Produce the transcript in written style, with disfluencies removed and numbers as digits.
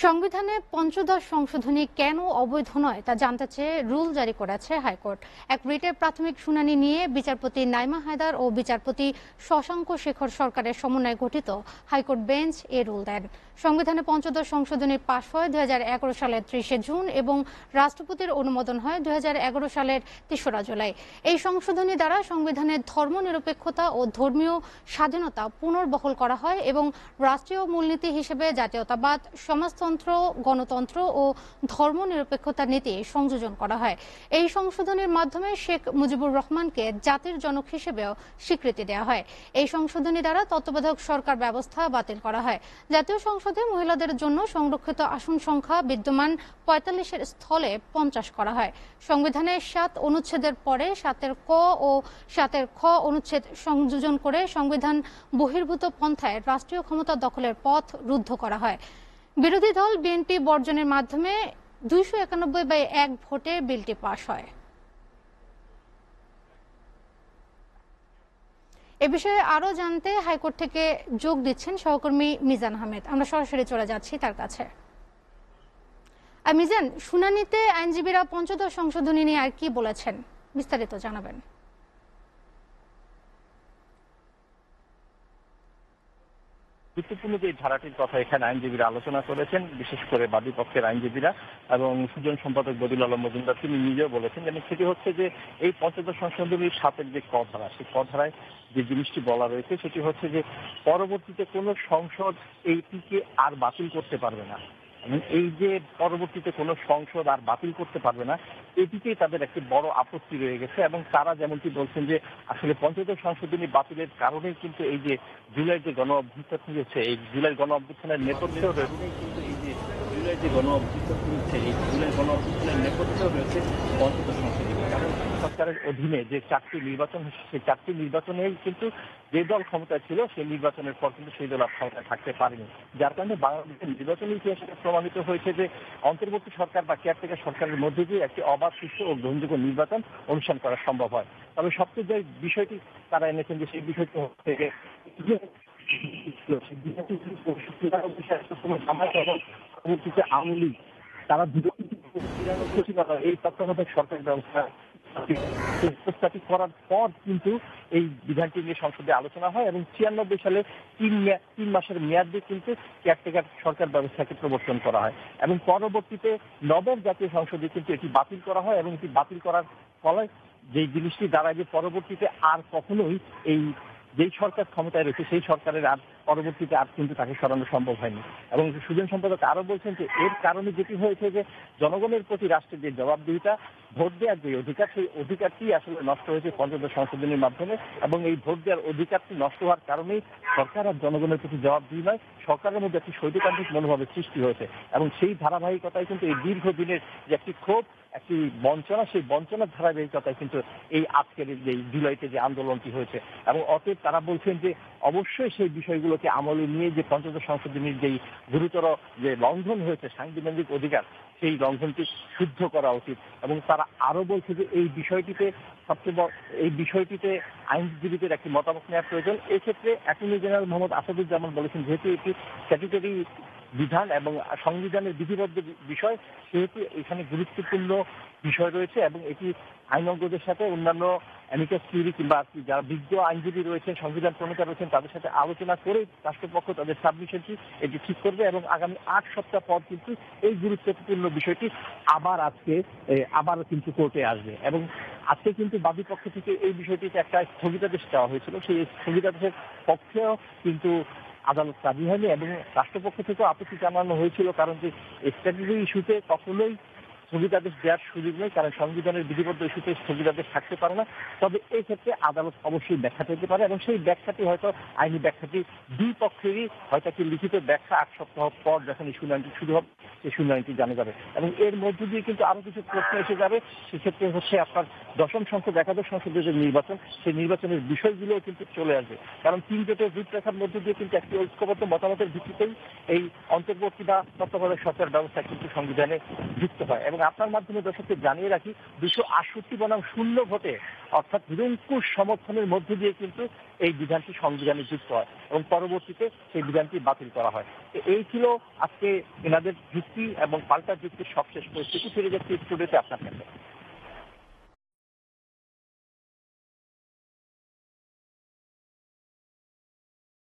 সংবিধানে পঞ্চদশ সংশোধনী কেন অবৈধ নয় তা জানতে চেয়ে রুল জারি করেছে হাইকোর্ট। এক রিটের প্রাথমিক শুনানি নিয়ে বিচারপতি নাইমা হায়দার ও বিচারপতি শশাঙ্ক শেখর সরকারের সমন্বয়ে গঠিত হাইকোর্ট বেঞ্চ এ রুল দেন। সংবিধানে পঞ্চদশ সংশোধনী পাশ হয় 2011 সালের 30 জুন এবং রাষ্ট্রপতির অনুমোদন হয় 2011 সালের 3রা জুলাই। এই সংশোধনী দ্বারা সংবিধানের ধর্মনিরপেক্ষতা ও ধর্মীয় স্বাধীনতা পুনর্বহাল করা হয় এবং রাষ্ট্রীয় মূলনীতি হিসেবে জাতীয়তাবাদ, সমাজতন্ত্র, গণতন্ত্র ও ধর্মনিরপেক্ষতার নীতি সংযোজন করা হয়। এই সংশোধনীর মাধ্যমে শেখ মুজিবুর রহমানকে জাতির জনক হিসেবেও স্বীকৃতি দেওয়া হয়। এই সংশোধনী দ্বারা তত্ত্বাবধায়ক সরকার ব্যবস্থা বাতিল করা হয়। জাতীয় সংসদে মহিলাদের জন্য সংরক্ষিত আসন সংখ্যা বিদ্যমান 45-এর স্থলে 50 করা হয়। সংবিধানের 7 অনুচ্ছেদের পরে 7-এর ক ও 7-এর খ অনুচ্ছেদ সংযোজন করে সংবিধান বহির্ভূত পন্থায় রাষ্ট্রীয় ক্ষমতা দখলের পথ রুদ্ধ করা হয়। বিরোধী দল বিএনপি বর্জনের মাধ্যমে 291 ভোটে বিলটি পাশ হয়। এ বিষয়ে আরো জানতে হাইকোর্ট থেকে যোগ দিচ্ছেন সহকর্মী মিজান আহমেদ। আমরা সরাসরি চলে যাচ্ছি তার কাছে। মিজান, শুনানিতে আইনজীবীরা পঞ্চদশ সংশোধনী নিয়ে আর কি বলেছেন, বিস্তারিত জানাবেন। গুরুত্বপূর্ণ যে ধারাটির কথা এখানে আইনজীবীরা আলোচনা করেছেন, বিশেষ করে বাদী পক্ষের আইনজীবীরা এবং সুজন সম্পাদক বদিউল আলম মজুমদার তিনি নিজেও বলেছেন যেন সেটি হচ্ছে যে এই পঞ্চদশ সংশোধনীর 7-এর যে ক ধারা, সেই ক ধারায় যে জিনিসটি বলা রয়েছে সেটি হচ্ছে যে পরবর্তীতে কোনো সংসদ এইটিকে আর বাতিল করতে পারবে না। এই যে পরবর্তীতে কোনো সংসদ আর বাতিল করতে পারবে না, এটিতেই তাদের একটি বড় আপত্তি রয়ে গেছে এবং তারা যেমনটি বলছেন যে আসলে পঞ্চদশ সংশোধনী বাতিলের কারণেই কিন্তু এই যে জুলাইয়ের যে গণ অভ্যুত্থান হয়েছে, এই জুলাই গণ অভ্যুত্থানের নেপথ্যেও রয়েছে কিন্তু এই যে জুলাই যে গণ অভ্যুত্থান হয়েছে, এই জুলাই গণ অভ্যুত্থানের নেপথ্যেও রয়েছে পঞ্চদশ সংশোধনী। কারণ সরকারের অধীনে যে 4টি নির্বাচন হচ্ছে, সেই 4টি নির্বাচনেই কিন্তু যে দল ক্ষমতায় ছিল সেই নির্বাচনের পর কিন্তু সেই দল আর ক্ষমতায় থাকতে পারেনি, যার কারণে বাংলাদেশের নির্বাচনী ইতিহাসে প্রমাণিত হয়েছে যে অন্তর্বর্তী সরকার বা কেয়ারটেকার সরকারের মধ্যে দিয়ে একটি অবাধ, সুষ্ঠু ও গ্রহণযোগ্য নির্বাচন অনুষ্ঠান করা সম্ভব হয়। তবে সবচেয়ে যে বিষয়টি তারা এনেছেন যে সেই বিষয়টি হচ্ছে আওয়ামী লীগ তারা এই তত্ত্বাবধায়ক সরকার ব্যবস্থা প্রস্তাবিত করার পর কিন্তু এই বিধানটি নিয়ে সংসদে আলোচনা হয় এবং 96 সালে 3 মাসের মেয়াদে কিন্তু কেয়ারটেকার সরকার ব্যবস্থাকে প্রবর্তন করা হয় এবং পরবর্তীতে নবম জাতীয় সংসদে কিন্তু এটি বাতিল করা হয় এবং এটি বাতিল করার ফলে যে জিনিসটি দাঁড়ায় যে পরবর্তীতে আর কখনোই এই যেই সরকার ক্ষমতায় রয়েছে সেই সরকারের আর পরবর্তীতে আর কিন্তু তাকে সরানো সম্ভব হয়নি। এবং সুজন সম্পাদক আরো বলছেন যে এর কারণে যেটি হয়েছে যে জনগণের প্রতি রাষ্ট্রের যে জবাবদিহিতা, ভোট দেওয়ার যে অধিকার, সেই অধিকারটি আসলে নষ্ট হয়েছে পঞ্চদশ সংশোধনীর মাধ্যমে এবং এই ভোট দেওয়ার অধিকারটি নষ্ট হওয়ার কারণেই সরকার আর জনগণের প্রতি জবাবদিহি নয়, সরকারের মধ্যে একটি স্বৈরতান্ত্রিক মনোভাবের সৃষ্টি হয়েছে এবং সেই ধারাবাহিকতায় কিন্তু এই দীর্ঘদিনের যে একটি ক্ষোভ, একটি বঞ্চনা, সেই বঞ্চনার ধারাবাহিকতায় কিন্তু এই আজকের যে জুলাইতে যে আন্দোলনটি হয়েছে এবং অতএব তারা বলছেন যে অবশ্যই সেই বিষয়গুলোকে আমলে নিয়ে যে পঞ্চদশ সংশোধনীর যেই গুরুতর যে লঙ্ঘন হয়েছে সাংবিধানিক অধিকার, সেই লঙ্ঘনটি শুদ্ধ করা উচিত। এবং তারা আরো বলছে যে এই বিষয়টিতে আইনজীবীদের একটি মতামত নেওয়া প্রয়োজন। এক্ষেত্রে অ্যাটর্নি জেনারেল মোহাম্মদ আসাদুজ্জামান বলেছেন যেহেতু এটি স্ট্যাটুটরি বিধান এবং সংবিধানের বিধিবদ্ধ বিষয়, সেহেতু এখানে গুরুত্বপূর্ণ বিষয় রয়েছে এবং এটি আইনজ্ঞদের সাথে অন্যান্য অ্যামিকাস কিউরি কিংবা যারা বিজ্ঞ আইনজীবী রয়েছেন, সংবিধান প্রণেতা রয়েছেন, তাদের সাথে আলোচনা করে রাষ্ট্রপক্ষ তাদের সাবমিশনটি এটি ঠিক করবে এবং আগামী 8 সপ্তাহ পর কিন্তু এই গুরুত্বপূর্ণ বিষয়টি আবার কিন্তু কোর্টে আসবে এবং আজকে কিন্তু বাদী পক্ষ থেকে এই বিষয়টিতে একটা স্থগিতাদেশ দেওয়া হয়েছিল, সেই স্থগিতাদেশের পক্ষেও কিন্তু আদালত রাজি হয়নি এবং রাষ্ট্রপক্ষ থেকেও আপত্তি জানানো হয়েছিল, কারণ যে স্ট্যাটুটরি ইস্যুতে কখনোই স্থগিতাদেশ দেওয়ার সুযোগ নেই, কারণ সংবিধানের বিধিবদ্ধ ইস্যুতে স্থগিতাদেশ থাকতে পারে না। তবে এই ক্ষেত্রে আদালত অবশ্যই ব্যাখ্যা দিতে পারে এবং সেই ব্যাখ্যাটি হয়তো আইনি ব্যাখ্যাটি দুই পক্ষেরই হয়তো একটি লিখিত ব্যাখ্যা 8 সপ্তাহ পর যখন এই শুনানিটি শুরু হবে সেই শুনানিটি জানা যাবে এবং এর মধ্য দিয়ে কিন্তু আরো কিছু প্রশ্ন এসে যাবে। সেক্ষেত্রে হচ্ছে আপনার দশম সংসদ, একাদশ সংসদের যে নির্বাচন, সেই নির্বাচনের বিষয়গুলো কিন্তু চলে আসবে, কারণ 3 জোটের রূপরেখার মধ্য দিয়ে কিন্তু একটি ঐক্যবদ্ধ মতামতের ভিত্তিতেই এই অন্তর্বর্তী বা তত্ত্বাবধায়ক সরকার ব্যবস্থা কিন্তু সংবিধানে যুক্ত হয় এবং আপনার মাধ্যমে দর্শককে জানিয়ে রাখি 268 বনাম 0 ভোটে অর্থাৎ নিরঙ্কুশ সমর্থনের মধ্য দিয়ে কিন্তু এই বিধানটি সংবিধানে যুক্ত হয় এবং পরবর্তীতে সেই বিধানটি বাতিল করা হয়। এই ছিল আজকে এনাদের যুক্তি এবং পাল্টা যুক্তির সবশেষ পরিস্থিতি। ফিরে যাচ্ছি স্টুডিওতে আপনার কাছে।